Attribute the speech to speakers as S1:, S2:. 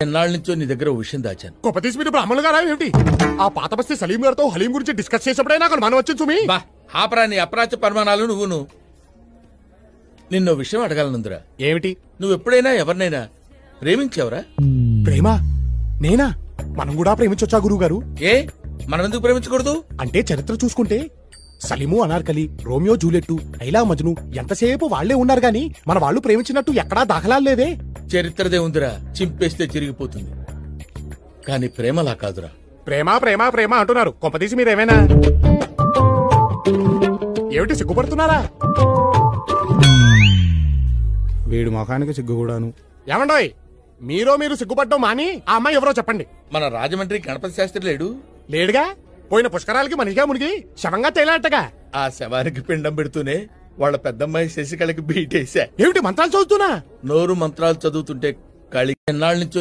S1: ఎన్నాళ్ళ నుంచో నీ దగ్గర ఓ విషయం దాచాను.
S2: గొప్ప తీసి మీరు బ్రాహ్మణులు గారా ఏమిటి? ఆ పాత బస్తీ సలీం గారితో హలీం గురించి డిస్కస్ చేసేప్పుడే నాకు మనం వచ్చింది సుమి.
S1: బా ఆపరా నీ అప్రాచ పరిమాణాలు నువ్వును. నిన్నో విషయం అడగాలనుందిరా.
S2: ఏమిటి?
S1: నువ్వు ఎప్పుడైనా ఎవరినైనా ప్రేమించావురా?
S2: ప్రేమ? నేనా? మనం కూడా ప్రేమించొచ్చా గురువు గారు?
S1: ఏ మనం ఎందుకు ప్రేమించకూడదు?
S2: అంటే చరిత్ర చూసుకుంటే సలీము, అనార్కలి, రోమియో జూలియట్, లైలా మజ్ను ఎంతసేపు వాళ్లే ఉన్నారు గాని మన వాళ్ళు ప్రేమించినట్టు ఎక్కడా దాఖలాలు లేదే.
S1: చరిత్రదే ఉందిరా, చింపేస్తే చిరిగిపోతుంది. కానీ ప్రేమలా కాదురా.
S2: ప్రేమ ప్రేమ ప్రేమ అంటున్నారు. కొంపదీసి మీరేమైనా ఏమిటి సిగ్గుపడుతున్నారా? వీడు మొఖానికి సిగ్గు కూడాను. ఏమండోయ్, మీరు సిగ్గుపడ్డం మాని ఆ అమ్మాయి ఎవరో చెప్పండి.
S1: మన రాజమండ్రి గణపతి శాస్త్రి లేడు?
S2: లేడుగా. పోయిన పుష్కరాలకి మనిషిగా మునిగి శవంగా తేలాటగా.
S1: ఆ శవానికి పిండం పెడుతూనే వాళ్ళ పెద్దమ్మాయి శశికళకి బీటేశా.
S2: ఏమిటి మంత్రాలు చదువుతున్నా?
S1: నోరు మంత్రాలు చదువుతుంటే కళి ఎన్నాళ్ళ నుంచో